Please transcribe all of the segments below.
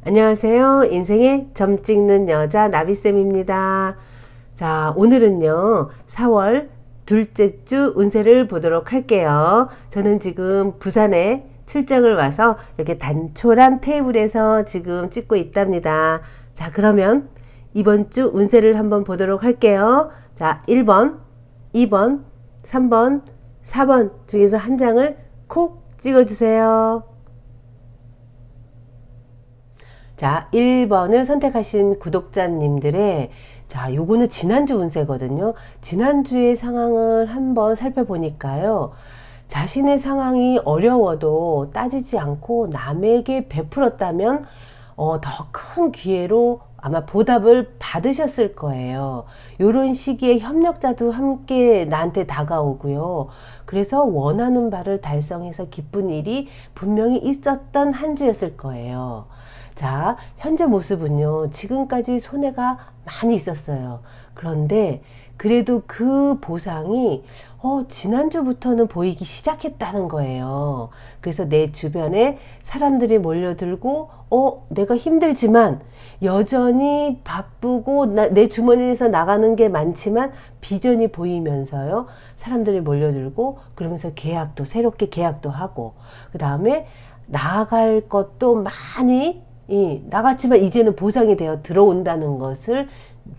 안녕하세요. 인생의 점 찍는 여자 나비쌤입니다. 자, 오늘은요, 4월 둘째 주 운세를 보도록 할게요. 저는 지금 부산에 출장을 와서 이렇게 단촐한 테이블에서 지금 찍고 있답니다. 자, 그러면 이번 주 운세를 한번 보도록 할게요. 자, 1번, 2번, 3번, 4번 중에서 한 장을 콕 찍어주세요. 자, 1번을 선택하신 구독자님들의, 자, 요거는 지난주 운세거든요. 지난주의 상황을 한번 살펴보니까요. 자신의 상황이 어려워도 따지지 않고 남에게 베풀었다면, 더 큰 기회로 아마 보답을 받으셨을 거예요. 요런 시기에 협력자도 함께 나한테 다가오고요. 그래서 원하는 바를 달성해서 기쁜 일이 분명히 있었던 한 주였을 거예요. 자, 현재 모습은요, 지금까지 손해가 많이 있었어요. 그런데 그래도 그 보상이 지난주부터는 보이기 시작했다는 거예요. 그래서 내 주변에 사람들이 몰려들고 내가 힘들지만 여전히 바쁘고 내 주머니에서 나가는 게 많지만 비전이 보이면서요, 사람들이 몰려들고 그러면서 새롭게 계약도 하고, 그 다음에 나아갈 것도 많이 나갔지만 이제는 보상이 되어 들어온다는 것을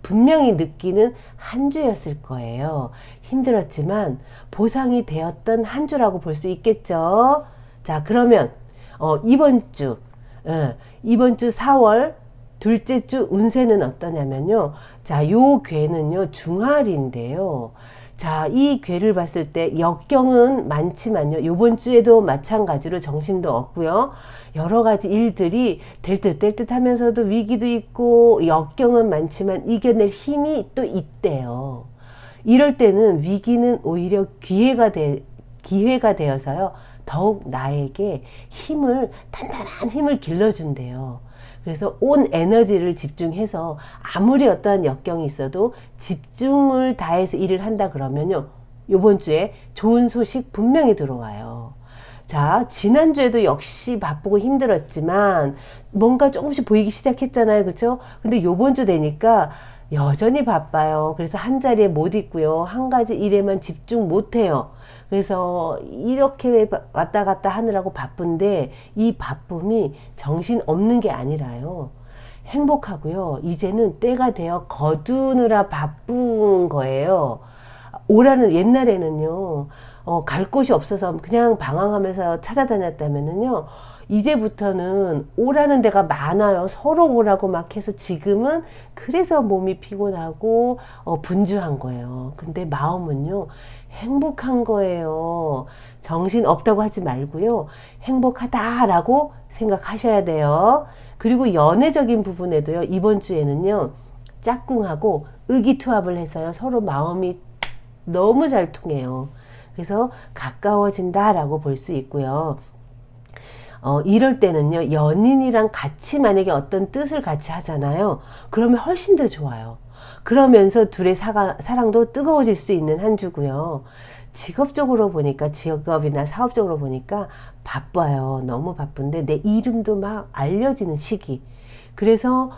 분명히 느끼는 한 주였을 거예요. 힘들었지만 보상이 되었던 한 주라고 볼 수 있겠죠. 자, 그러면 이번 주 4월 둘째 주 운세는 어떠냐면요. 자, 요 괴는요, 중활인데요. 자, 이 괴를 봤을 때 역경은 많지만요, 요번 주에도 마찬가지로 정신도 없고요, 여러 가지 일들이 될 듯 하면서도 위기도 있고 역경은 많지만 이겨낼 힘이 또 있대요. 이럴 때는 위기는 오히려 기회가 되어서요, 더욱 나에게 단단한 힘을 길러준대요. 그래서 온 에너지를 집중해서 아무리 어떠한 역경이 있어도 집중을 다해서 일을 한다 그러면요, 요번 주에 좋은 소식 분명히 들어와요. 자, 지난주에도 역시 바쁘고 힘들었지만 뭔가 조금씩 보이기 시작했잖아요. 그쵸? 근데 요번 주 되니까 여전히 바빠요. 그래서 한 자리에 못 있고요, 한 가지 일에만 집중 못 해요. 그래서 이렇게 왔다 갔다 하느라고 바쁜데 이 바쁨이 정신 없는 게 아니라요, 행복하고요, 이제는 때가 되어 거두느라 바쁜 거예요. 옛날에는요, 갈 곳이 없어서 그냥 방황하면서 찾아다녔다면은요, 이제부터는 오라는 데가 많아요. 서로 오라고 막 해서 지금은 그래서 몸이 피곤하고 분주한 거예요. 근데 마음은요, 행복한 거예요. 정신 없다고 하지 말고요, 행복하다라고 생각하셔야 돼요. 그리고 연애적인 부분에도요, 이번 주에는요, 짝꿍하고 의기투합을 해서요, 서로 마음이 너무 잘 통해요. 그래서 가까워진다라고 볼 수 있고요. 이럴 때는요, 연인이랑 같이 만약에 어떤 뜻을 같이 하잖아요. 그러면 훨씬 더 좋아요. 그러면서 둘의 사랑도 뜨거워질 수 있는 한 주고요. 직업이나 사업적으로 보니까 바빠요. 너무 바쁜데 내 이름도 막 알려지는 시기. 그래서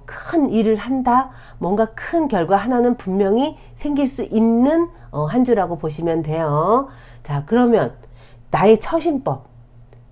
큰 일을 한다, 뭔가 큰 결과 하나는 분명히 생길 수 있는 한 주라고 보시면 돼요. 자, 그러면 나의 처신법.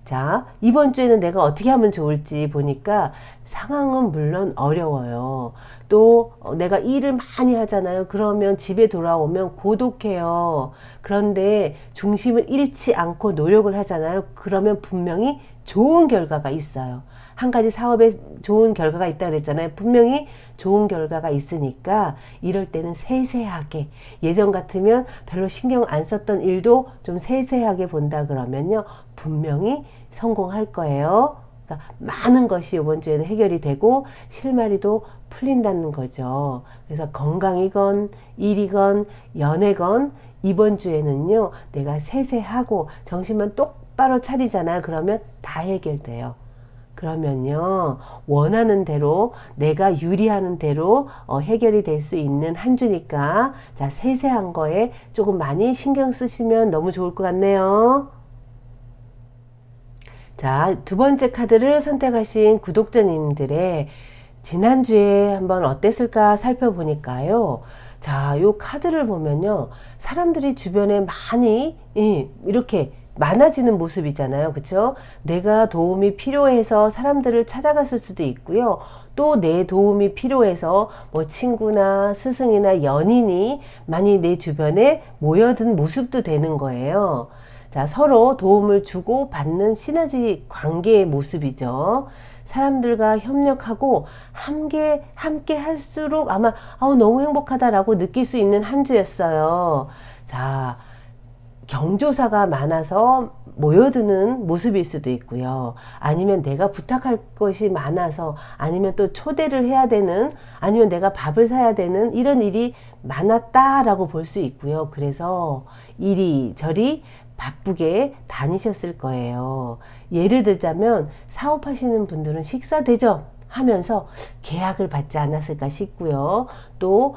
자, 이번 주에는 내가 어떻게 하면 좋을지 보니까 상황은 물론 어려워요. 또 내가 일을 많이 하잖아요. 그러면 집에 돌아오면 고독해요. 그런데 중심을 잃지 않고 노력을 하잖아요. 그러면 분명히 좋은 결과가 있어요. 한 가지 사업에 좋은 결과가 있다 그랬잖아요. 분명히 좋은 결과가 있으니까 이럴 때는 세세하게, 예전 같으면 별로 신경 안 썼던 일도 좀 세세하게 본다 그러면요, 분명히 성공할 거예요. 그러니까 많은 것이 이번 주에는 해결이 되고 실마리도 풀린다는 거죠. 그래서 건강이건 일이건 연애건 이번 주에는요, 내가 세세하고 정신만 똑바로 차리잖아요. 그러면 다 해결돼요. 그러면요, 원하는 대로, 내가 유리하는 대로 해결이 될 수 있는 한 주니까, 자, 세세한 거에 조금 많이 신경 쓰시면 너무 좋을 것 같네요. 자, 두 번째 카드를 선택하신 구독자님들의 지난주에 한번 어땠을까 살펴보니까요. 자, 요 카드를 보면요. 사람들이 주변에 많이 이렇게 많아지는 모습이잖아요. 그쵸? 내가 도움이 필요해서 사람들을 찾아갔을 수도 있고요. 또 내 도움이 필요해서 뭐 친구나 스승이나 연인이 많이 내 주변에 모여든 모습도 되는 거예요. 자, 서로 도움을 주고 받는 시너지 관계의 모습이죠. 사람들과 협력하고 함께 할수록 아마 너무 행복하다라고 느낄 수 있는 한 주였어요. 자, 경조사가 많아서 모여드는 모습일 수도 있고요. 아니면 내가 부탁할 것이 많아서, 아니면 또 초대를 해야 되는, 아니면 내가 밥을 사야 되는 이런 일이 많았다라고 볼 수 있고요. 그래서 이리저리 바쁘게 다니셨을 거예요. 예를 들자면 사업하시는 분들은 식사 대접 하면서 계약을 받지 않았을까 싶고요. 또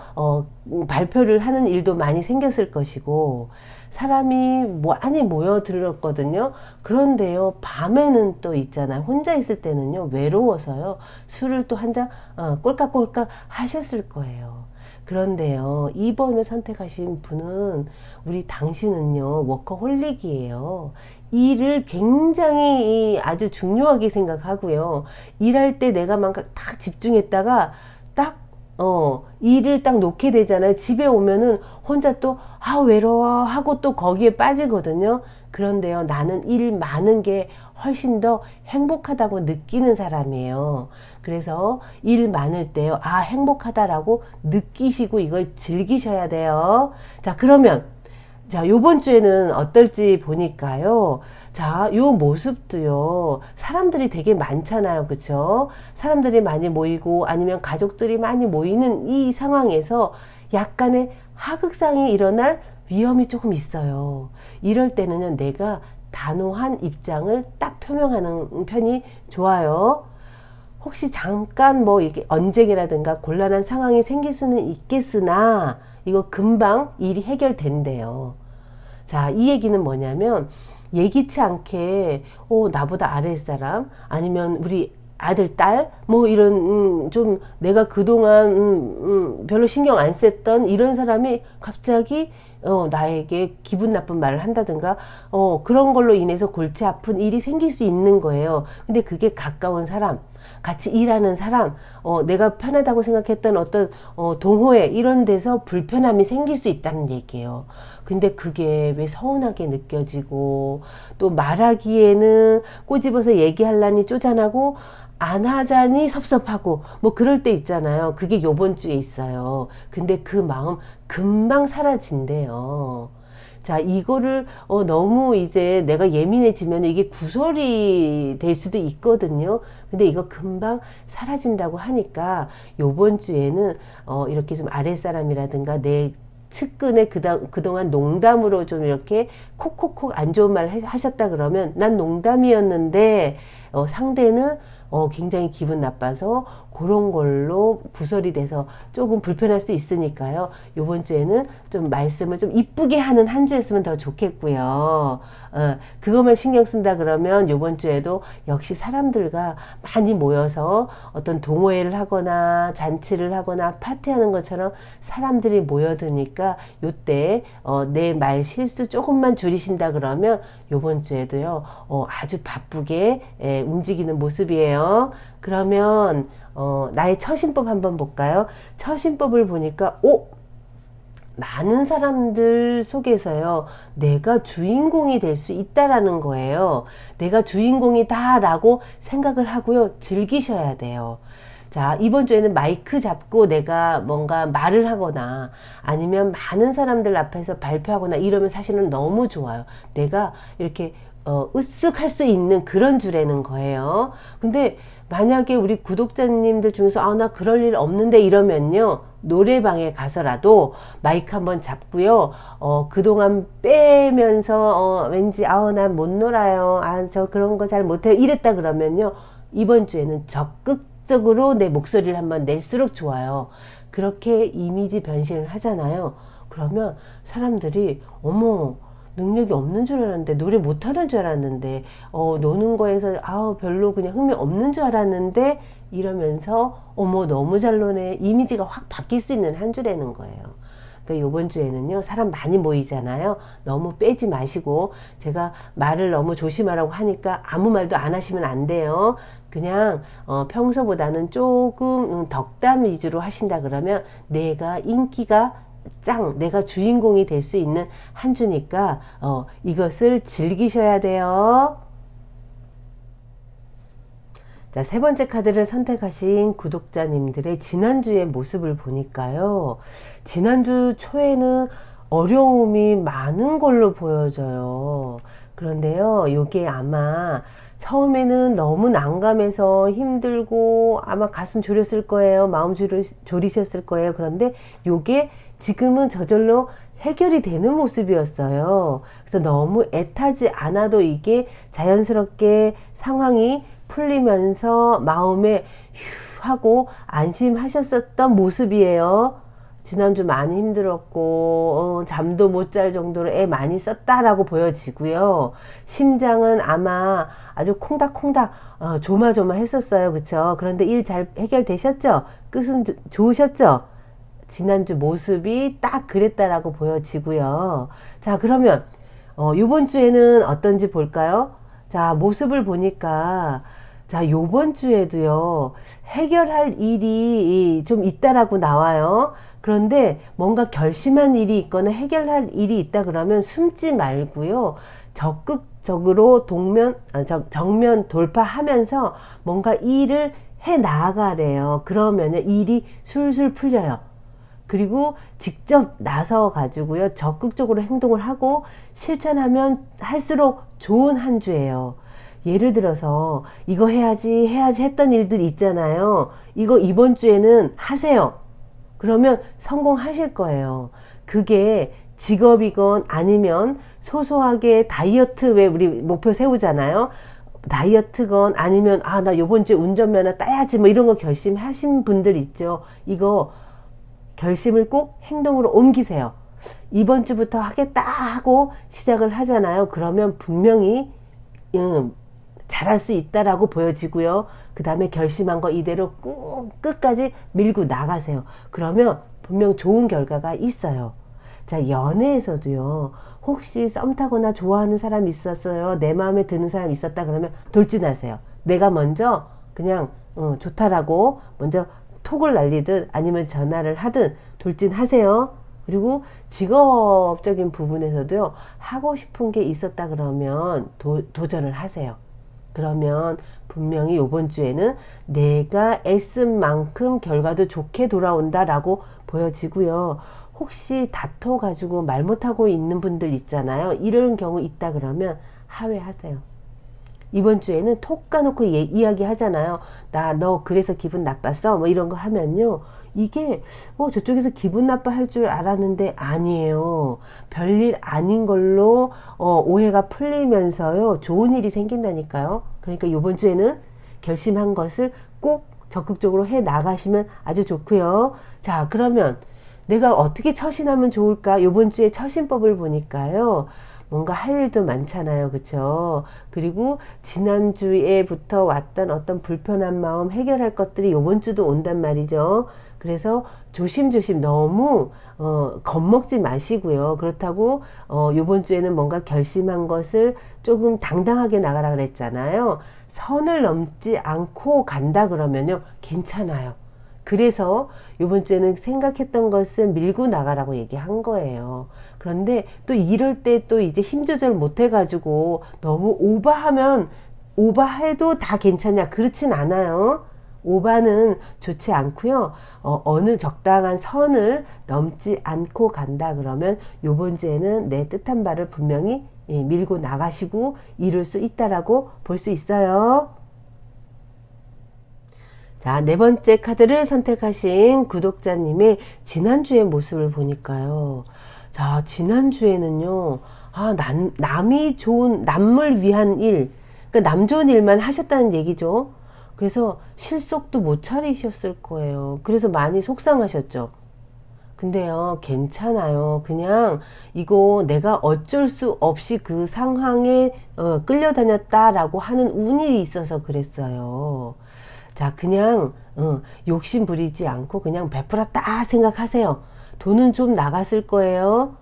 발표를 하는 일도 많이 생겼을 것이고, 사람이 많이 모여들었거든요. 그런데요, 밤에는 또 있잖아요. 혼자 있을 때는요, 외로워서요, 술을 또 한 잔 꼴깍꼴깍 하셨을 거예요. 그런데요, 2번을 선택하신 분은, 우리 당신은요, 워커홀릭이에요. 일을 굉장히 아주 중요하게 생각하고요. 일할 때 내가 막 딱 집중했다가 딱 일을 딱 놓게 되잖아요. 집에 오면은 혼자 또 외로워 하고 또 거기에 빠지거든요. 그런데요, 나는 일 많은 게 훨씬 더 행복하다고 느끼는 사람이에요. 그래서 일 많을 때요, 행복하다라고 느끼시고 이걸 즐기셔야 돼요. 자, 그러면 자, 요번 주에는 어떨지 보니까요. 자, 요 모습도요. 사람들이 되게 많잖아요. 그쵸? 사람들이 많이 모이고 아니면 가족들이 많이 모이는 이 상황에서 약간의 하극상이 일어날 위험이 조금 있어요. 이럴 때는 내가 단호한 입장을 딱 표명하는 편이 좋아요. 혹시 잠깐 뭐 이렇게 언쟁이라든가 곤란한 상황이 생길 수는 있겠으나 이거 금방 일이 해결된대요. 자, 이 얘기는 뭐냐면 예기치 않게 나보다 아랫사람 아니면 우리 아들, 딸 뭐 이런 좀 내가 그동안 별로 신경 안 썼던 이런 사람이 갑자기 나에게 기분 나쁜 말을 한다든가 그런 걸로 인해서 골치 아픈 일이 생길 수 있는 거예요. 근데 그게 가까운 사람, 같이 일하는 사람, 내가 편하다고 생각했던 어떤 동호회 이런 데서 불편함이 생길 수 있다는 얘기예요. 근데 그게 왜 서운하게 느껴지고 또 말하기에는 꼬집어서 얘기하려니 쪼잔하고 안 하자니 섭섭하고 뭐 그럴 때 있잖아요. 그게 요번 주에 있어요. 근데 그 마음 금방 사라진대요. 자, 이거를 너무 이제 내가 예민해지면 이게 구설이 될 수도 있거든요. 근데 이거 금방 사라진다고 하니까 요번 주에는 이렇게 좀 아랫사람이라든가 내 측근에 그동안 농담으로 좀 이렇게 콕콕콕 안 좋은 말 하셨다 그러면 난 농담이었는데 상대는 굉장히 기분 나빠서 그런 걸로 구설이 돼서 조금 불편할 수 있으니까요. 요번 주에는 좀 말씀을 좀 이쁘게 하는 한 주였으면 더 좋겠고요. 그것만 신경 쓴다 그러면 요번 주에도 역시 사람들과 많이 모여서 어떤 동호회를 하거나 잔치를 하거나 파티하는 것처럼 사람들이 모여드니까 요때 내 말 실수 조금만 줄이신다 그러면 요번 주에도요 아주 바쁘게 움직이는 모습이에요. 그러면 나의 처신법 한번 볼까요? 처신법을 보니까 많은 사람들 속에서요, 내가 주인공이 될 수 있다라는 거예요. 내가 주인공이다라고 생각을 하고요, 즐기셔야 돼요. 자, 이번 주에는 마이크 잡고 내가 뭔가 말을 하거나 아니면 많은 사람들 앞에서 발표하거나 이러면 사실은 너무 좋아요. 내가 이렇게 으쓱 할 수 있는 그런 주라는 거예요. 근데 만약에 우리 구독자님들 중에서 나 그럴 일 없는데 이러면요, 노래방에 가서라도 마이크 한번 잡고요, 그동안 빼면서 왠지 난 못 놀아요, 저 그런 거 잘 못해요 이랬다 그러면요, 이번 주에는 적극적으로 내 목소리를 한번 낼수록 좋아요. 그렇게 이미지 변신을 하잖아요. 그러면 사람들이 어머, 능력이 없는 줄 알았는데, 노래 못하는 줄 알았는데, 노는 거에서 별로 그냥 흥미 없는 줄 알았는데, 이러면서 어머 너무 잘 노네, 이미지가 확 바뀔 수 있는 한 주라는 거예요. 그러니까 요번 주에는요, 사람 많이 모이잖아요. 너무 빼지 마시고, 제가 말을 너무 조심하라고 하니까 아무 말도 안 하시면 안 돼요. 그냥 평소보다는 조금 덕담 위주로 하신다 그러면 내가 인기가 내가 주인공이 될 수 있는 한 주니까 이것을 즐기셔야 돼요. 자, 세 번째 카드를 선택하신 구독자님들의 지난주의 모습을 보니까요, 지난주 초에는 어려움이 많은 걸로 보여져요. 그런데요, 요게 아마 처음에는 너무 난감해서 힘들고 아마 가슴 졸였을 거예요. 마음 졸이셨을 거예요. 그런데 요게 지금은 저절로 해결이 되는 모습이었어요. 그래서 너무 애타지 않아도 이게 자연스럽게 상황이 풀리면서 마음에 휴 하고 안심하셨었던 모습이에요. 지난주 많이 힘들었고 잠도 못 잘 정도로 애 많이 썼다라고 보여지고요. 심장은 아마 아주 콩닥콩닥 조마조마 했었어요. 그쵸? 그런데 일 잘 해결되셨죠? 끝은 좋으셨죠? 지난주 모습이 딱 그랬다라고 보여지고요. 자, 그러면 요번 주에는 어떤지 볼까요? 자, 모습을 보니까, 자, 요번 주에도요, 해결할 일이 좀 있다라고 나와요. 그런데 뭔가 결심한 일이 있거나 해결할 일이 있다 그러면 숨지 말고요, 적극적으로 정면 돌파하면서 뭔가 일을 해 나가래요. 그러면 일이 술술 풀려요. 그리고 직접 나서 가지고요, 적극적으로 행동을 하고 실천하면 할수록 좋은 한 주예요. 예를 들어서 이거 해야지 했던 일들 있잖아요. 이거 이번 주에는 하세요. 그러면 성공하실 거예요. 그게 직업이건 아니면 소소하게 다이어트, 왜 우리 목표 세우잖아요. 다이어트건 아니면 나 요번 주에 운전면허 따야지 뭐 이런 거 결심하신 분들 있죠. 이거 결심을 꼭 행동으로 옮기세요. 이번 주부터 하겠다 하고 시작을 하잖아요. 그러면 분명히 잘할 수 있다라고 보여지고요. 그 다음에 결심한 거 이대로 꾹 끝까지 밀고 나가세요. 그러면 분명 좋은 결과가 있어요. 자, 연애에서도요, 혹시 썸 타거나 좋아하는 사람이 있었어요, 내 마음에 드는 사람이 있었다 그러면 돌진하세요. 내가 먼저 그냥 좋다라고 먼저 톡을 날리든 아니면 전화를 하든 돌진하세요. 그리고 직업적인 부분에서도요, 하고 싶은 게 있었다 그러면 도전을 하세요. 그러면 분명히 이번 주에는 내가 애쓴 만큼 결과도 좋게 돌아온다라고 보여지고요. 혹시 다퉈가지고 말 못하고 있는 분들 있잖아요. 이런 경우 있다 그러면 하회하세요. 이번 주에는 톡 까놓고 이야기 하잖아요. 너 그래서 기분 나빴어? 뭐 이런 거 하면요, 이게 저쪽에서 기분 나빠할 줄 알았는데 아니에요. 별일 아닌 걸로 오해가 풀리면서요, 좋은 일이 생긴다니까요. 그러니까 이번 주에는 결심한 것을 꼭 적극적으로 해 나가시면 아주 좋고요. 자, 그러면 내가 어떻게 처신하면 좋을까? 이번 주에 처신법을 보니까요, 뭔가 할 일도 많잖아요. 그쵸? 그리고 지난주에부터 왔던 어떤 불편한 마음 해결할 것들이 이번 주도 온단 말이죠. 그래서 조심조심 너무 겁먹지 마시고요. 그렇다고 이번 주에는 뭔가 결심한 것을 조금 당당하게 나가라 그랬잖아요. 선을 넘지 않고 간다 그러면요, 괜찮아요. 그래서 이번 주에는 생각했던 것을 밀고 나가라고 얘기한 거예요. 그런데 또 이럴 때 또 이제 힘 조절 못 해가지고 너무 오버해도 다 괜찮냐? 그렇진 않아요. 오바는 좋지 않고요. 어느 적당한 선을 넘지 않고 간다 그러면 이번 주에는 내 뜻한 바를 분명히 밀고 나가시고 이룰 수 있다라고 볼 수 있어요. 자, 네 번째 카드를 선택하신 구독자님의 지난주의 모습을 보니까요. 자, 지난주에는요, 남이 좋은, 남을 위한 일, 그러니까 남 좋은 일만 하셨다는 얘기죠. 그래서 실속도 못 차리셨을 거예요. 그래서 많이 속상하셨죠. 근데요, 괜찮아요. 그냥 이거 내가 어쩔 수 없이 그 상황에 끌려다녔다라고 하는 운이 있어서 그랬어요. 자, 그냥 욕심 부리지 않고 그냥 베풀었다 생각하세요. 돈은 좀 나갔을 거예요.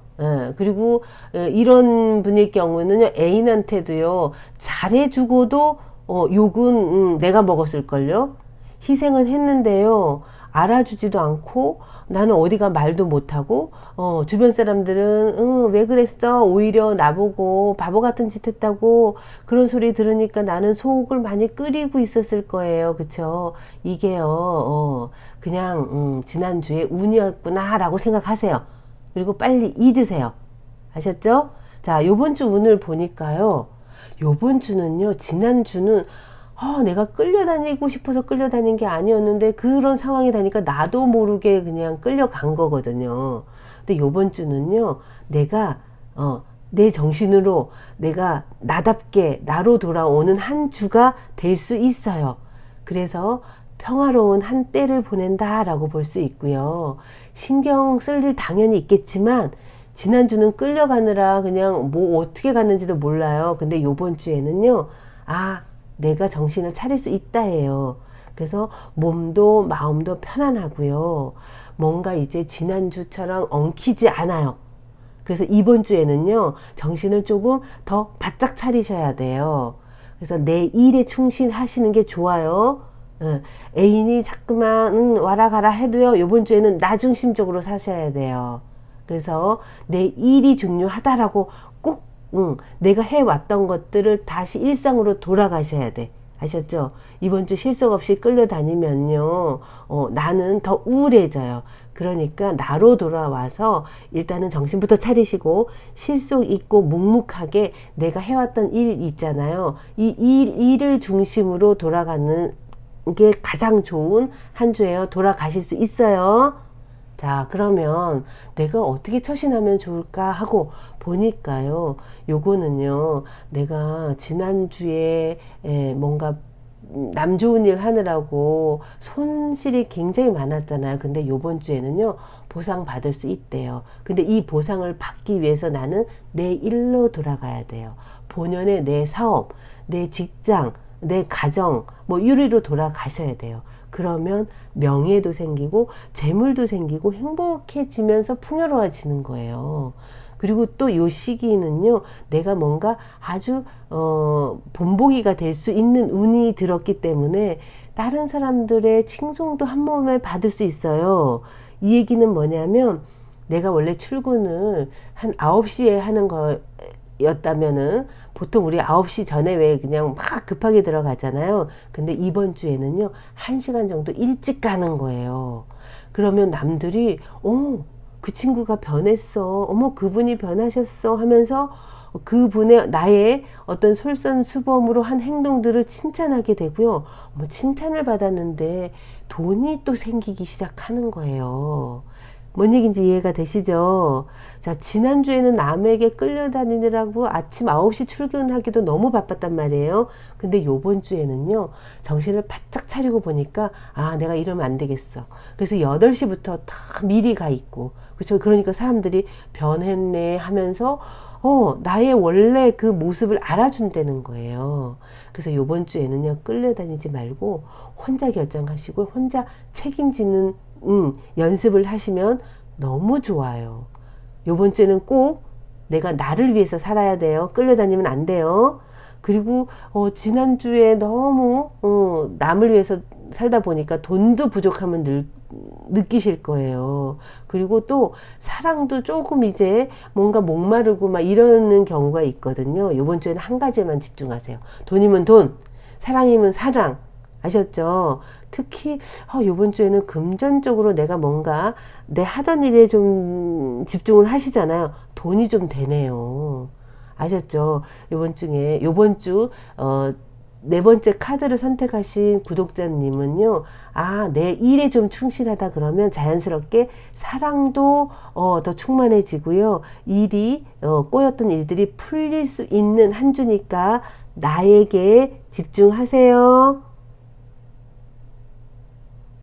그리고 이런 분일 경우는요, 애인한테도요, 잘해주고도 욕은 내가 먹었을걸요. 희생은 했는데요, 알아주지도 않고 나는 어디가 말도 못하고 주변 사람들은 왜 그랬어? 오히려 나보고 바보 같은 짓 했다고 그런 소리 들으니까 나는 속을 많이 끓이고 있었을 거예요. 그쵸? 이게요, 그냥 지난주에 운이었구나 라고 생각하세요. 그리고 빨리 잊으세요. 아셨죠? 자, 요번 주 운을 보니까요, 요번 주는요, 지난주는 내가 끌려다니고 싶어서 끌려다닌 게 아니었는데 그런 상황이 되니까 나도 모르게 그냥 끌려간 거거든요. 근데 요번 주는요, 내가 내 정신으로 내가 나답게 나로 돌아오는 한 주가 될 수 있어요. 그래서 평화로운 한 때를 보낸다라고 볼 수 있고요. 신경 쓸 일 당연히 있겠지만 지난주는 끌려가느라 그냥 뭐 어떻게 갔는지도 몰라요. 근데 요번 주에는요, 내가 정신을 차릴 수 있다예요. 그래서 몸도 마음도 편안하고요. 뭔가 이제 지난주처럼 엉키지 않아요. 그래서 이번 주에는요, 정신을 조금 더 바짝 차리셔야 돼요. 그래서 내 일에 충실하시는 게 좋아요. 애인이 자꾸만 와라 가라 해도요, 이번 주에는 나 중심적으로 사셔야 돼요. 그래서 내 일이 중요하다라고 꼭 내가 해왔던 것들을 다시 일상으로 돌아가셔야 돼. 아셨죠? 이번 주 실속 없이 끌려다니면요, 나는 더 우울해져요. 그러니까 나로 돌아와서 일단은 정신부터 차리시고 실속 있고 묵묵하게 내가 해왔던 일 있잖아요. 이 일을 중심으로 돌아가는 게 가장 좋은 한 주예요. 돌아가실 수 있어요. 자, 그러면 내가 어떻게 처신하면 좋을까 하고 보니까요, 요거는요, 내가 지난주에 뭔가 남 좋은 일 하느라고 손실이 굉장히 많았잖아요. 근데 요번 주에는요, 보상 받을 수 있대요. 근데 이 보상을 받기 위해서 나는 내 일로 돌아가야 돼요. 본연의 내 사업, 내 직장, 내 가정, 뭐 유리로 돌아가셔야 돼요. 그러면 명예도 생기고 재물도 생기고 행복해지면서 풍요로워지는 거예요. 그리고 또 요 시기는요, 내가 뭔가 아주 본보기가 될 수 있는 운이 들었기 때문에 다른 사람들의 칭송도 한 몸에 받을 수 있어요. 이 얘기는 뭐냐면, 내가 원래 출근을 한 9시에 하는 였다면은 보통 우리 9시 전에 왜 그냥 막 급하게 들어가잖아요. 근데 이번 주에는요, 1시간 정도 일찍 가는 거예요. 그러면 남들이 그 친구가 변했어, 어머 그분이 변하셨어 하면서 그분의 나의 어떤 솔선수범으로 한 행동들을 칭찬하게 되고요. 칭찬을 받았는데 돈이 또 생기기 시작하는 거예요. 뭔 얘기인지 이해가 되시죠? 자, 지난주에는 남에게 끌려다니느라고 아침 9시 출근하기도 너무 바빴단 말이에요. 근데 요번 주에는요, 정신을 바짝 차리고 보니까, 내가 이러면 안 되겠어. 그래서 8시부터 다 미리 가 있고, 그렇죠? 그러니까 사람들이 변했네 하면서, 나의 원래 그 모습을 알아준다는 거예요. 그래서 요번 주에는요, 끌려다니지 말고, 혼자 결정하시고, 혼자 책임지는 연습을 하시면 너무 좋아요. 요번 주에는 꼭 내가 나를 위해서 살아야 돼요. 끌려다니면 안 돼요. 그리고 지난주에 너무 남을 위해서 살다 보니까 돈도 부족함을 느끼실 거예요. 그리고 또 사랑도 조금 이제 뭔가 목마르고 막 이러는 경우가 있거든요. 요번 주에는 한 가지에만 집중하세요. 돈이면 돈, 사랑이면 사랑. 아셨죠? 특히 요번 주에는 금전적으로 내가 뭔가 내 하던 일에 좀 집중을 하시잖아요. 돈이 좀 되네요. 아셨죠? 요번 주 네 번째 카드를 선택하신 구독자님은요, 내 일에 좀 충실하다 그러면 자연스럽게 사랑도 더 충만해지고요. 꼬였던 일들이 풀릴 수 있는 한 주니까 나에게 집중하세요.